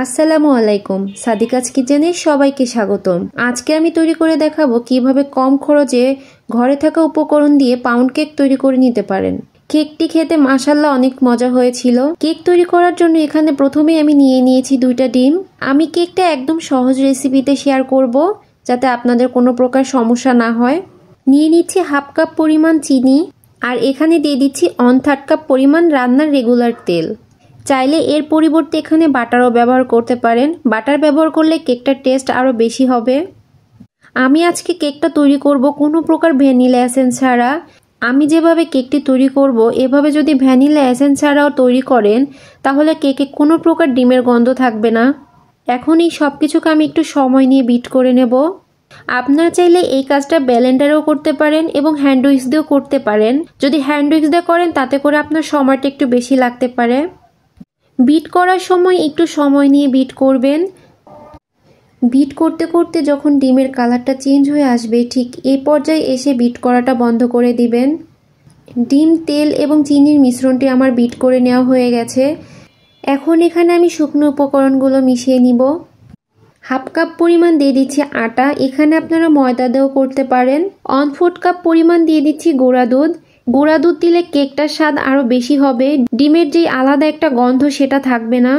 আসসালামু আলাইকুম, সাদিকাজ কিচেনে সবাইকে স্বাগতম। আজকে আমি তৈরি করে দেখাবো কিভাবে কম খরচে ঘরে থাকা উপকরণ দিয়ে পাউন্ড কেক তৈরি করে নিতে পারেন। কেকটি খেতে মাশাআল্লাহ অনেক মজা হয়েছিল। কেক তৈরি করার জন্য এখানে প্রথমেই আমি নিয়ে নিয়েছি 2টা ডিম। আমি কেকটা একদম সহজ রেসিপিতে শেয়ার করব যাতে আপনাদের কোনো প্রকার সমস্যা না হয়। নিয়ে নিচ্ছি হাফ কাপ পরিমাণ চিনি, আর এখানে দিয়ে দিচ্ছি 1/3 কাপ পরিমাণ রান্নার রেগুলার তেল। চাইলে এর পরিবর্তে এখানে বাটারও ব্যবহার করতে পারেন। বাটার ব্যবহার করলে কেকটার টেস্ট আরও বেশি হবে। আমি আজকে কেকটা তৈরি করব কোনো প্রকার ভ্যানিলা এসেন্স ছাড়া। আমি যেভাবে কেকটি তৈরি করব এভাবে যদি ভ্যানিলা এসেন্স ছাড়াও তৈরি করেন তাহলে কেকে কোনো প্রকার ডিমের গন্ধ থাকবে না। এখন এই সব কিছুকে আমি একটু সময় নিয়ে বিট করে নেব। আপনারা চাইলে এই কাজটা ব্লেন্ডারেও করতে পারেন এবং হ্যান্ড উইক্স দিয়েও করতে পারেন। যদি হ্যান্ড উইক্স দিয়ে করেন তাতে করে আপনার সময়টা একটু বেশি লাগতে পারে। বিট করার সময় একটু সময় নিয়ে বিট করবেন। বিট করতে করতে যখন ডিমের কালারটা চেঞ্জ হয়ে আসবে ঠিক এই পর্যায়ে এসে বিট করাটা বন্ধ করে দিবেন। ডিম, তেল এবং চিনির মিশ্রণটি আমার বিট করে নেওয়া হয়ে গেছে। এখন এখানে আমি শুকনো উপকরণগুলো মিশিয়ে নিব। হাফ কাপ পরিমাণ দিয়ে দিচ্ছি আটা, এখানে আপনারা ময়দা দিয়েও করতে পারেন। 1/4 কাপ পরিমাণ দিয়ে দিচ্ছি গুঁড়া দুধ। গুঁড়া দুধ দিলে কেকটার স্বাদ আরও বেশি হবে। ডিমের যে আলাদা একটা গন্ধ সেটা থাকবে না।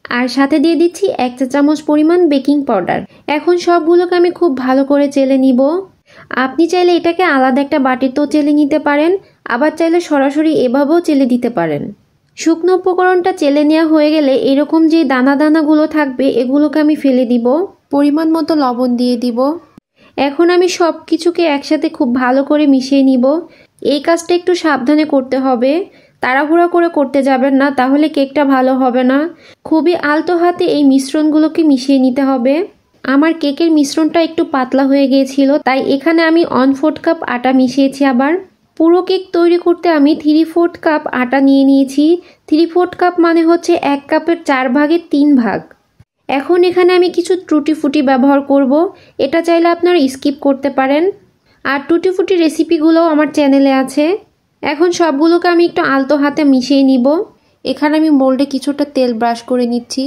আর সাথে দিয়ে দিচ্ছি 1 চা চামচ পরিমাণ বেকিং পাউডার। এখন সবগুলোকে আমি খুব ভালো করে চেলে নিব। আপনি চাইলে এটাকে আলাদা একটা বাটিতেও চেলে নিতে পারেন, আবার চাইলে সরাসরি এভাবেও চেলে দিতে পারেন। শুকনো উপকরণটা চেলে নেওয়া হয়ে গেলে এরকম যে দানা দানাগুলো থাকবে এগুলোকে আমি ফেলে দিব। পরিমাণ মতো লবণ দিয়ে দিব। এখন আমি সব কিছুকে একসাথে খুব ভালো করে মিশিয়ে নিব। এই কাজটা একটু সাবধানে করতে হবে, তাড়াহুড়া করে করতে যাবেন না, তাহলে কেকটা ভালো হবে না। খুবই আলতো হাতে এই মিশ্রণগুলোকে মিশিয়ে নিতে হবে। আমার কেকের মিশ্রণটা একটু পাতলা হয়ে গিয়েছিল, তাই এখানে আমি 1/4 কাপ আটা মিশিয়েছি। আবার পুরো কেক তৈরি করতে আমি 3/4 কাপ আটা নিয়ে নিয়েছি। 3/4 কাপ মানে হচ্ছে 1 কাপের 4 ভাগের 3 ভাগ। এখন এখানে আমি কিছু টুটি ফুটি ব্যবহার করব। এটা চাইলে আপনারা স্কিপ করতে পারেন। আর টুটি ফুটি রেসিপিগুলোও আমার চ্যানেলে আছে। এখন সবগুলোকে আমি একটু আলতো হাতে মিশিয়ে নিব। এখানে আমি মোল্ডে কিছুটা তেল ব্রাশ করে নিচ্ছি।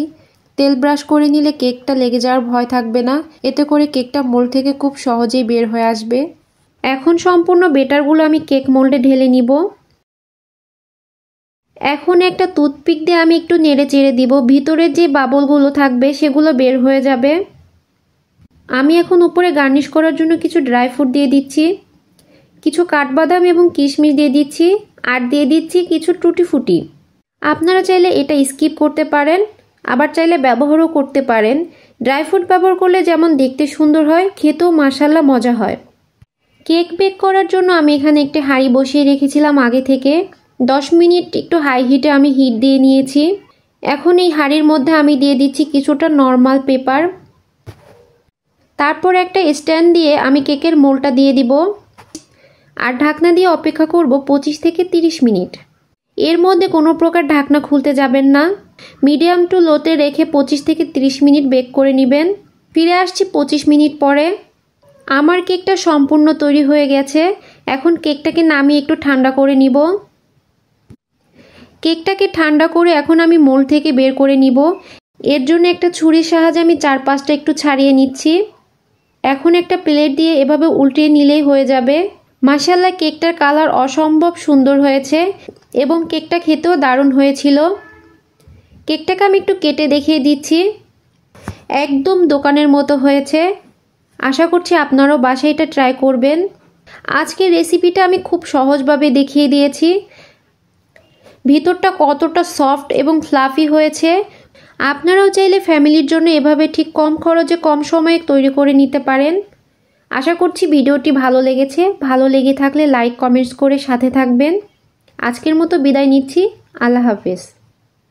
তেল ব্রাশ করে নিলে কেকটা লেগে যাওয়ার ভয় থাকবে না, এতে করে কেকটা মোল্ড থেকে খুব সহজেই বের হয়ে আসবে। এখন সম্পূর্ণ বেটারগুলো আমি কেক মোল্ডে ঢেলে নিব। এখন একটা টুথপিক দিয়ে আমি একটু নেড়ে চেড়ে দিব, ভিতরের যে বাবলগুলো থাকবে সেগুলো বের হয়ে যাবে। আমি এখন উপরে গার্নিশ করার জন্য কিছু ড্রাই ফ্রুট দিয়ে দিচ্ছি, কিছু কাঠবাদাম এবং কিশমিশ দিয়ে দিচ্ছি, আর দিয়ে দিচ্ছি কিছু টুটি ফুটি। আপনারা চাইলে এটা স্কিপ করতে পারেন, আবার চাইলে ব্যবহারও করতে পারেন। ড্রাই ফ্রুট ব্যবহার করলে যেমন দেখতে সুন্দর হয়, খেতেও মাশাআল্লাহ মজা হয়। কেক বেক করার জন্য আমি এখানে একটি হাঁড়ি বসিয়ে রেখেছিলাম আগে থেকে। 10 মিনিট একটু হাই হিটে আমি হিট দিয়ে নিয়েছি। এখন এই হাঁড়ির মধ্যে আমি দিয়ে দিচ্ছি কিছুটা নর্মাল পেপার। তারপর একটা স্ট্যান্ড দিয়ে আমি কেকের মোলটা দিয়ে দিব, আর ঢাকনা দিয়ে অপেক্ষা করব 25 থেকে 30 মিনিট। এর মধ্যে কোনো প্রকার ঢাকনা খুলতে যাবেন না। মিডিয়াম টু লোতে রেখে 25 থেকে 30 মিনিট বেক করে নেবেন। ফিরে আসছি 25 মিনিট পরে। আমার কেকটা সম্পূর্ণ তৈরি হয়ে গেছে। এখন কেকটাকে নামিয়ে একটু ঠান্ডা করে নিব। কেকটাকে ঠান্ডা করে এখন আমি মোল্ড থেকে বের করে নিব। এর জন্য একটা ছুরির সাহায্যে আমি 4-5টা একটু ছাড়িয়ে নিচ্ছি। এখন একটা প্লেট দিয়ে এভাবে উল্টিয়ে নিলেই হয়ে যাবে। মাশাআল্লাহ কেকটার কালার অসম্ভব সুন্দর হয়েছে এবং কেকটা খেতেও দারুণ হয়েছিল। কেকটাকে আমি একটু কেটে দেখিয়ে দিচ্ছি। একদম দোকানের মতো হয়েছে। আশা করছি আপনারাও বাসায় এটা ট্রাই করবেন। আজকের রেসিপিটা আমি খুব সহজভাবে দেখিয়ে দিয়েছি। ভিতরটা কতটা সফট এবং ফ্লাফি হয়েছে। আপনারাও চাইলে ফ্যামিলির জন্য এভাবে ঠিক কম খরচে কম সময়ে তৈরি করে নিতে পারেন। আশা করছি ভিডিওটি ভালো লেগেছে। ভালো লেগে থাকলে লাইক কমেন্টস করে সাথে থাকবেন। আজকের মতো বিদায় নিচ্ছি। আল্লাহ হাফেজ।